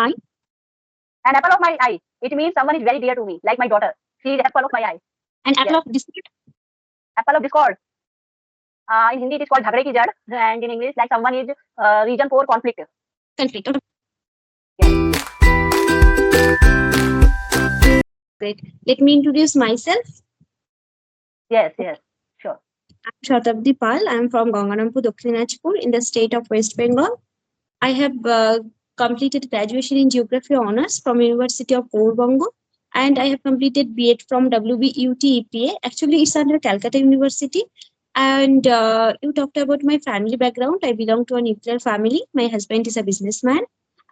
eye. An apple of my eye. It means someone is very dear to me, like my daughter. She is apple of my eye. An apple Yes. of discord. Apple of discord. In Hindi, it is called Jhagre ki Jad, and in English, like someone is reason for conflict. Conflict. Okay. Yes. Great. Let me introduce myself. Yes. Yes. Sure. I'm Shatabdi Pal. I'm from Ganganapur, Dakshin Dinajpur in the state of West Bengal. I have completed graduation in Geography Honours from University of Porbonga, and I have completed B.Ed from WBUT EPA. Actually, it's under Calcutta University. And you talked about my family background. I belong to a nuclear family. My husband is a businessman,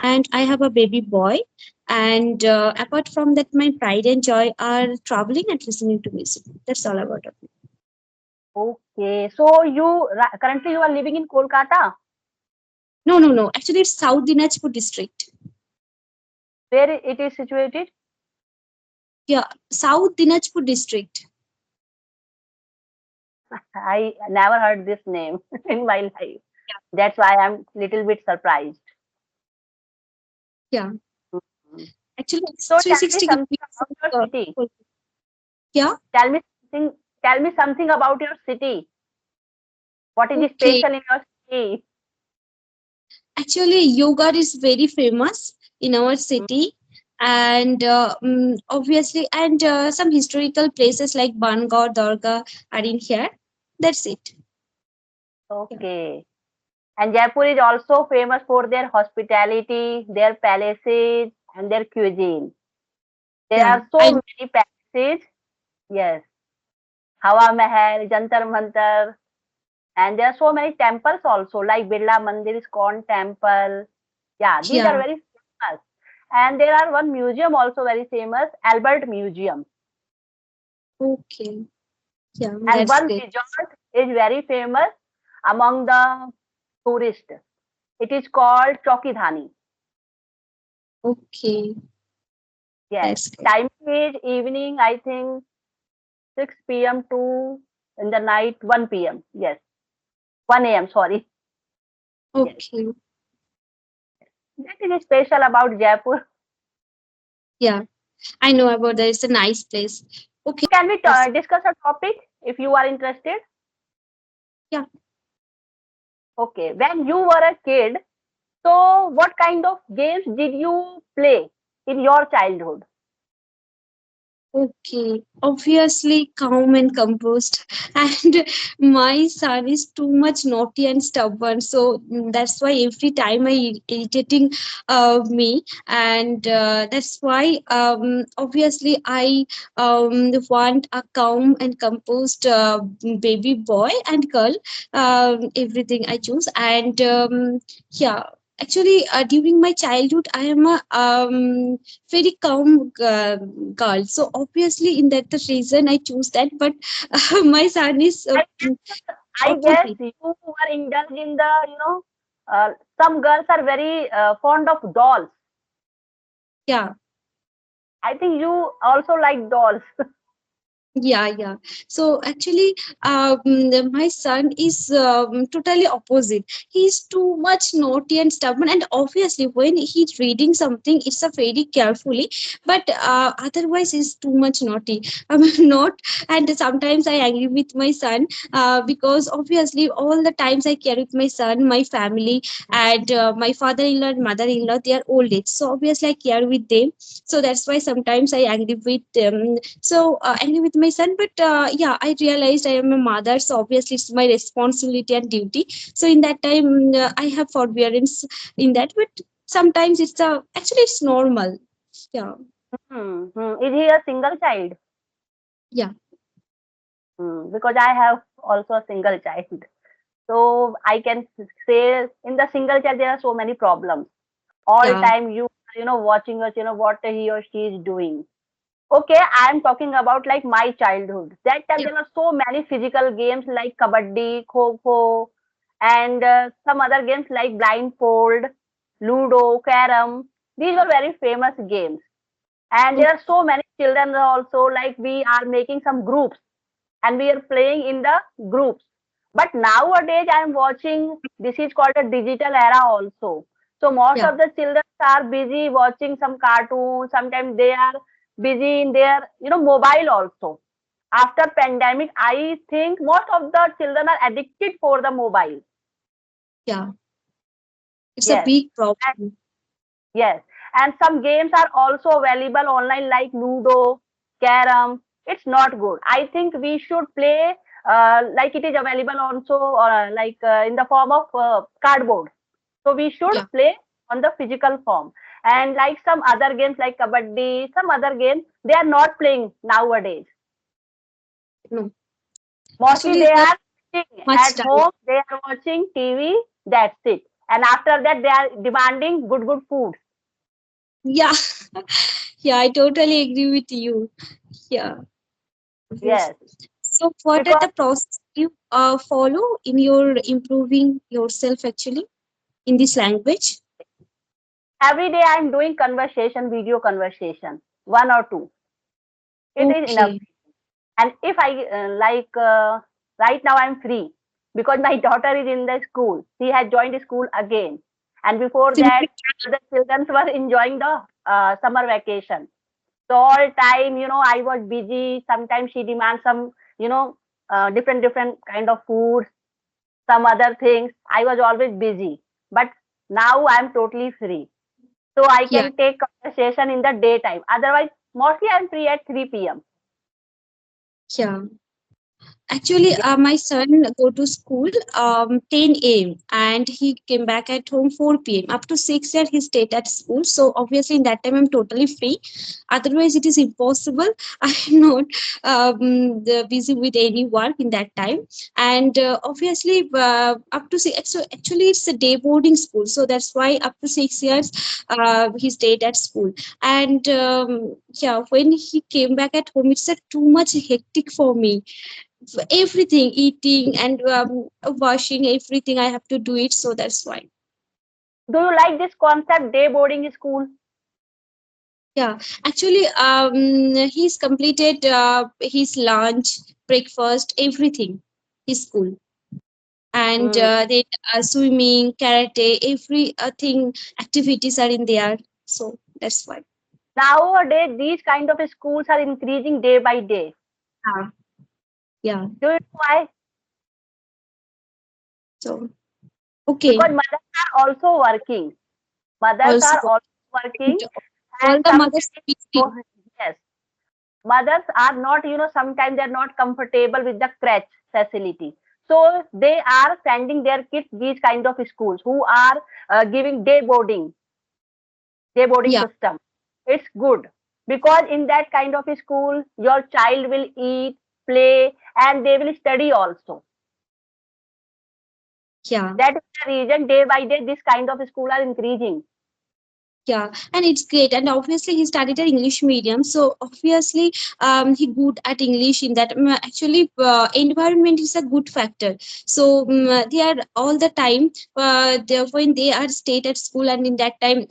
and I have a baby boy. And apart from that, my pride and joy are traveling and listening to music. That's all about it. Okay. So currently you are living in Kolkata. No, no, no. Actually, it's South Dinajpur district. Where it is situated? Yeah, South Dinajpur district. I never heard this name in my life. That's why I'm little bit surprised. Yeah. Mhm. Actually, it's So tell me 360 something kilometers about your from city. yeah. Tell me something. Tell me something about your city. What is Okay. special in your city? Actually, yoga is very famous in our city, and obviously, and some historical places like Bangor, Durga are in here. That's it. Yeah. Okay. And Jaipur is also famous for their hospitality, their palaces, and their cuisine. There Yeah. are so I many palaces. Yes. Hawa Mahal, Jantar Mantar, and there are so many temples also, like Birla Mandir is called temple. Yeah, these are yeah. very famous. And there are one museum also very famous, Albert Museum. Okay. Yeah, And that's one great. resort is very famous among the tourists. It is called Chokidhani. Okay, Yes. that's great. Time is evening, I think 6 p.m. to in the night 1 p.m. Yes. 1 a.m. Sorry. Yes. Okay. That is special about Jaipur. Yeah, I know about that. It's a nice place. Okay. Can we That's discuss a topic if you are interested? yeah. Okay. When you were a kid, so what kind of games did you play in your childhood? Okay, obviously calm and composed. And my son is too much naughty and stubborn, so that's why every time I irritating me, and that's why obviously I want a calm and composed baby boy and girl. Everything I choose, and yeah. Actually, during my childhood, I am a very calm girl. So obviously, in that the reason I choose that. But my son is I guess, I guess opposite. you were indulged in the, some girls are very fond of dolls. Yeah. I think you also like dolls. Yeah. So actually, my son is totally opposite. He's too much naughty and stubborn, and obviously, when he's reading something, it's a very carefully. But otherwise, he's too much naughty. I'm not, and sometimes I agree with my son because obviously, all the times I care with my son, my family, and my father-in-law and mother-in-law, they are old age. So obviously, I care with them. So that's why sometimes I agree with them. So angry with my son, but yeah, I realized I am a mother, so obviously it's my responsibility and duty. So in that time, I have forbearance in that, but sometimes it's actually it's normal. Yeah. Is he a single child? Yeah. Because I have also a single child. So I can say in the single child there are so many problems. All Yeah. time watching us, what he or she is doing. Okay, I am talking about like my childhood. That time Yeah. there were so many physical games like kabaddi, kho kho, and some other games like blindfold, ludo, carom. These were very famous games. And there Oh, are so many children also, like we are making some groups and we are playing in the groups. But nowadays I am watching, this is called a digital era also. So most yeah, of the children are busy watching some cartoons. Sometimes they are busy in their, mobile also. After pandemic, I think most of the children are addicted for the mobile. yeah. It's a Yes. big And problem. yes. And some games are also available online like Ludo, Carom. It's not good. I think we should play like it is available also like in the form of cardboard. So we should Yeah, play on the physical form. And like some other games like kabaddi, some other games, they are not playing nowadays. no. Mostly Actually, they that are sitting much at time. home, they are watching TV, that's it. And after that, they are demanding good food. Yeah, yeah, I totally agree with you. Yeah, yes. Yes. So, what are Because the process you follow in your improving yourself actually in this language? every day I'm doing conversation, video conversation, one or two. It is enough. Okay. And if I right now I'm free because my daughter is in the school. She has joined school again. And before that, Simply, all the children were enjoying the summer vacation. So all time, I was busy. Sometimes she demands some, different kind of foods, some other things. I was always busy. But now I'm totally free. So I yeah, can take conversation in the daytime. Otherwise, mostly I'm free at 3 p.m. yeah. Actually, Yeah. my son go to school 10 a.m. and he came back at home 4 p.m. Up to 6 years he stayed at school. So obviously in that time I'm totally free. Otherwise it is impossible. I'm not busy with any work in that time. And obviously up to six. So actually it's a day boarding school. So that's why up to 6 years he stayed at school. And yeah, when he came back at home, it's too much hectic for me, everything, eating and washing, everything I have to do it, so that's why. Do you like this concept, day boarding school? Yeah, actually he's completed his lunch, breakfast, everything, his school. And Hmm. then swimming, karate, every thing, activities are in there, so that's why. Nowadays, these kind of schools are increasing day by day. Yeah, yeah. Do you know why? So okay, Because mothers are also working. Mothers also are also working, all and the sometimes, mothers busy. yes, mothers are not, sometimes they're not comfortable with the crèche facility. So they are sending their kids these kind of schools who are giving day boarding Yeah, system. It's good because in that kind of a school, your child will eat, play, and they will study also. yeah. That is the reason day by day this kind of school are increasing. Yeah, and it's great. And obviously, he studied at English medium, so obviously, he good at English. In that, actually, environment is a good factor. So they are all the time. When they are stayed at school, and in that time,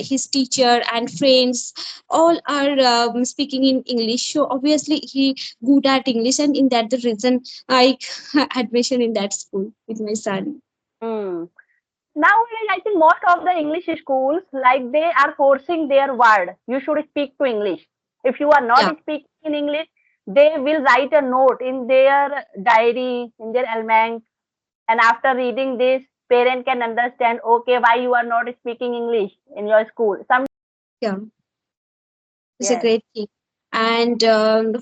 his teacher and friends all are speaking in English. So obviously, he good at English, and in that the reason I admission in that school with my son. Hmm. Nowadays, I think most of the English schools, like they are forcing their word. You should speak to English. If you are not Yeah, speaking in English, they will write a note in their diary, in their almanac, and after reading this, parent can understand. Okay, why you are not speaking English in your school? Some yeah, it's a yes, great thing. And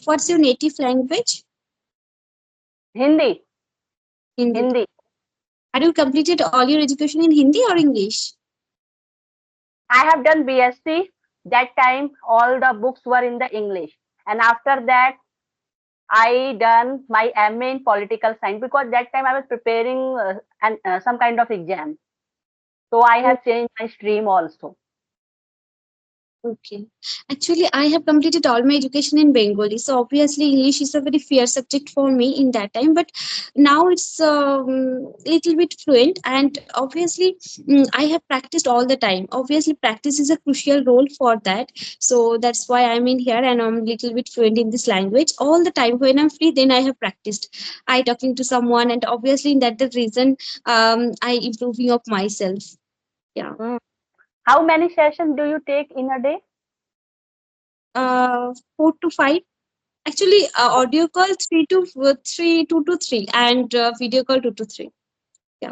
what's your native language? Hindi, Hindi. Hindi. Have you completed all your education in Hindi or English? I have done BSc. That time, all the books were in the English, and after that, I done my MA in political science because that time I was preparing some kind of exam. So I Oh, have changed my stream also. okay. Actually, I have completed all my education in Bengali. So obviously, English is a very fear subject for me in that time. But now it's little bit fluent, and obviously, I have practiced all the time. Obviously, practice is a crucial role for that. So that's why I'm in here, and I'm little bit fluent in this language all the time. When I'm free, then I have practiced. I talking to someone, and obviously, in that the reason I improving of myself. Yeah. Mm. How many sessions do you take in a day? 4 to 5. Actually, audio call 3 to 3, 2 to 3, and video call 2 to 3. Yeah.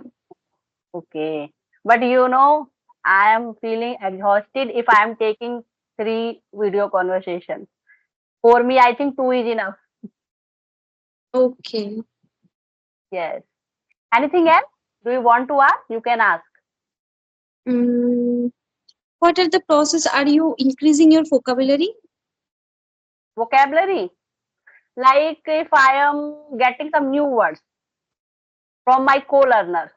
Okay. But you know, I am feeling exhausted if I am taking three video conversations. For me, I think two is enough. Okay. Yes. Anything else? Do you want to ask? You can ask. Mm, what are the process? Are you increasing your vocabulary? Vocabulary. Like if I am getting some new words from my co-learner.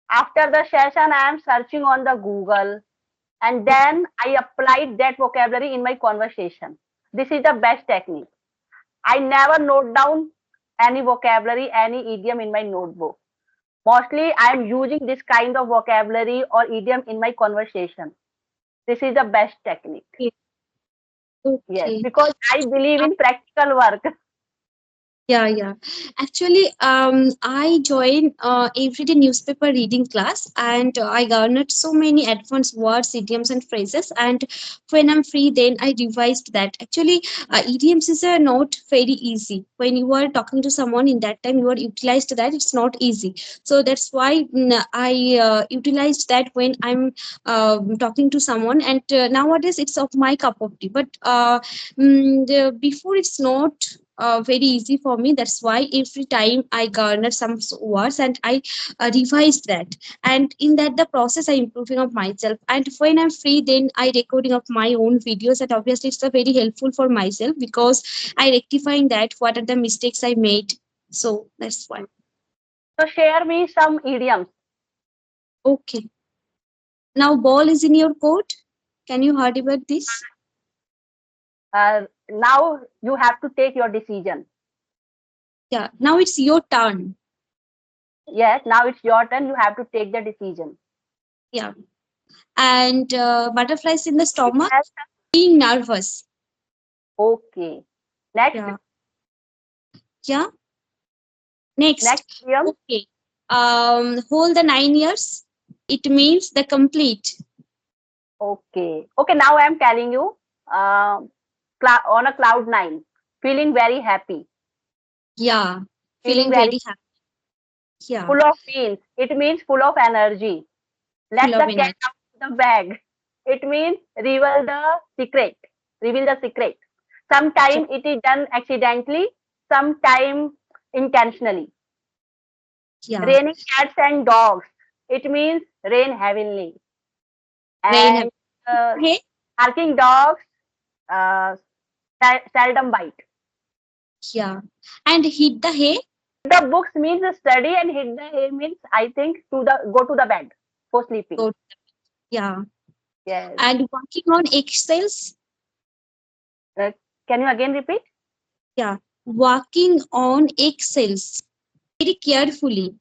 After the session, I am searching on the Google and then I applied that vocabulary in my conversation. This is the best technique. I never note down any vocabulary, any idiom in my notebook. Mostly, I am using this kind of vocabulary or idiom in my conversation. This is the best technique. Okay. Yes, Okay. because I believe in practical work. Yeah, yeah. Actually, I joined everyday newspaper reading class, and I garnered so many advanced words, idioms, and phrases. And when I'm free, then I revised that. Actually, idioms is not very easy. When you are talking to someone in that time, you are utilized that it's not easy. So that's why I utilized that when I'm talking to someone. And nowadays, it's of my cup of tea. But before, it's not very easy for me. That's why every time I garner some words and I revised that, and in that the process I improving of myself. And when I'm free, then I recording of my own videos, and obviously it's a very helpful for myself because I rectifying that what are the mistakes I made. So that's why. So share me some idioms. Okay, now ball is in your court. Can you heard about this? Now you have to take your decision. Yeah, now it's your turn. Yes, now it's your turn. You have to take the decision. Yeah, and butterflies in the stomach, Yes. being nervous. Okay. Next, Yeah. Yeah. Next, next idiom. okay. Whole the 9 years. It means the complete. Okay. Okay, now I am telling you. Um, on a cloud nine, feeling very happy, Yeah, feeling feeling very very happy. Yeah, full of beans. It means full of energy. full Let of the cat energy. out of the bag. It means reveal the secret. Reveal the secret. Yeah, Sometimes it is done accidentally, sometimes intentionally. yeah. Raining cats and dogs. It means rain heavenly. Rain. And uh, Hey, barking dogs uh, seldom bite. yeah. And hit the hay. The books means study and hit the hay means I think to the go to the bed for sleeping. Good. Yeah. Yes. And walking on eggshells. Uh, can you again repeat? Yeah. Walking on eggshells. Very carefully.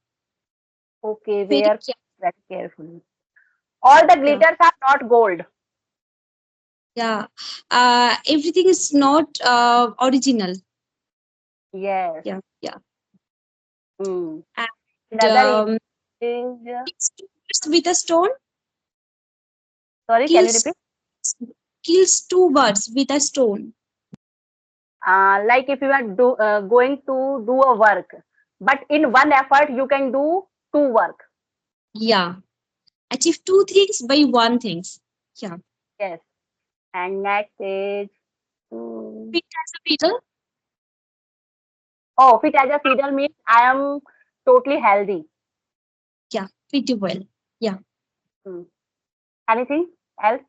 Okay, Very wear care. very carefully. All the Yeah. glitters are not gold. Yeah. Everything is not original. Yes. Yeah. Yeah. Mm. And Another is kills two birds with a stone. sorry. Can you Kills repeat? kills two birds with a stone. Like if you are going to do a work, but in one effort you can do two work. Yeah. Achieve two things by one things. Yeah. Yes. And next is mm, Fit as a fiddle. oh, fit as a fiddle means I am totally healthy. Yeah. Pretty well. Yeah. Mm. Anything else?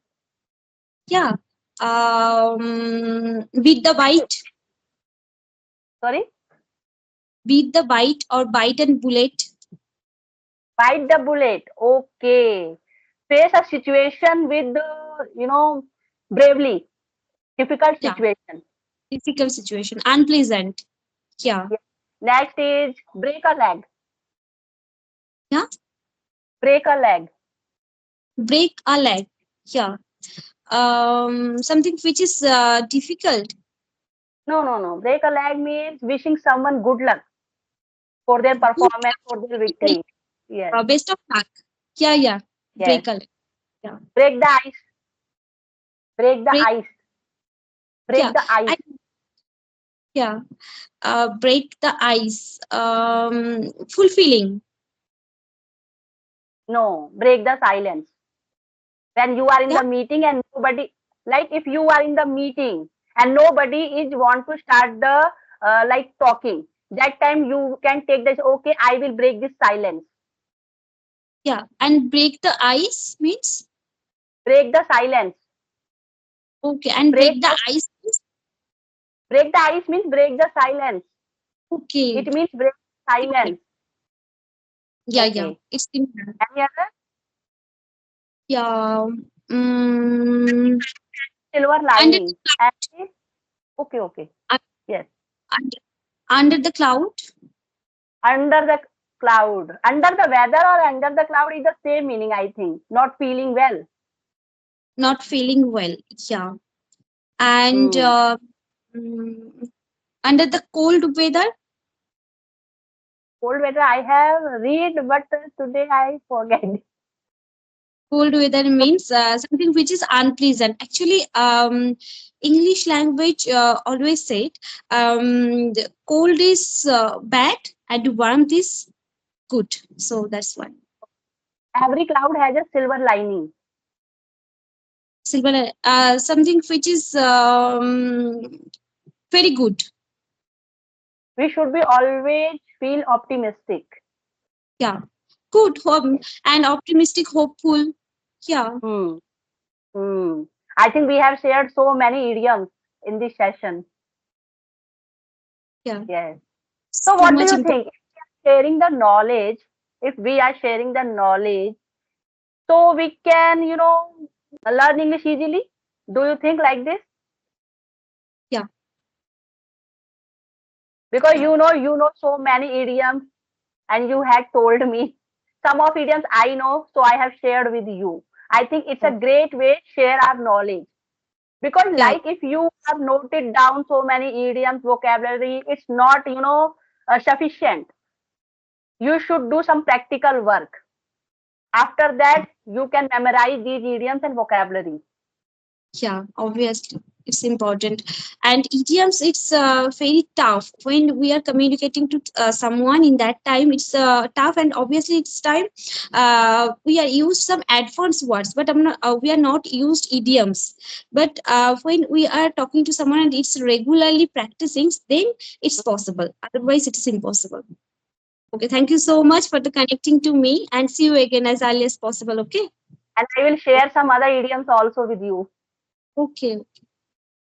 Yeah. Beat the bite. Sorry. Beat the bite or bite and bullet. Bite the bullet. Okay. Face a situation with bravely. Difficult Yeah. situation. Difficult situation. Unpleasant. Yeah. Yes. Next is break a leg. Yeah. Break a leg. Break a leg. Yeah. Something which is difficult. No, no, no. Break a leg means wishing someone good luck for their Good performance, for their luck. victory. Yes. Best of luck. Yeah. Yeah. Yes. break a leg. Yeah, Break the ice. Break the break. ice. Yeah, Break the ice. and yeah, break the ice. Fulfilling. No, break the silence. When you are in Yeah, the meeting and nobody, like if you are in the meeting and nobody is want to start the like talking, that time you can take this. Okay, I will break this silence. yeah, and break the ice means Break the silence. okay, and Break break the the ice means break the ice means break the silence. okay. It means break Similar. silence. Yeah, yeah, Okay. it's similar. Any other? Yeah. Mm, Silver under lining. And okay, okay. Yes. under, under the cloud, Under the cloud. Under the weather or under the cloud is the same meaning, I think. Not feeling well. not feeling well. Yeah, and Hmm. mm, under the cold weather. Cold weather I have read, but today I forget. Cold weather So means something which is unpleasant. Actually, English language always said the cold is bad and warmth is good. So that's why every cloud has a silver lining. silver something which is very good. We should be always feel optimistic. Yeah, good, and optimistic, hopeful. Yeah, Hmm. Hmm. I think we have shared so many idioms in this session. yeah, Yes. it's So too what do much you important. think? Sharing the knowledge, if we are sharing the knowledge, so we can, learn English easily. Do you think like this? Yeah, Because yeah, you know so many idioms and you had told me some of idioms I know, so I have shared with you. I think it's a yeah, great way to share our knowledge. Because yeah, like if you have noted down so many idioms, vocabulary, it's not, sufficient. You should do some practical work. After yeah. that, you can memorize these idioms and vocabulary. Yeah, obviously, it's important. And idioms, it's very tough when we are communicating to someone. In that time, it's tough, and obviously, it's time we are used some advanced words, but we are not used idioms. But when we are talking to someone and it's regularly practicing, then it's possible. Otherwise, it's impossible. Okay, thank you so much for the connecting to me, and see you again as early as possible. Okay, And I will share some other idioms also with you. okay.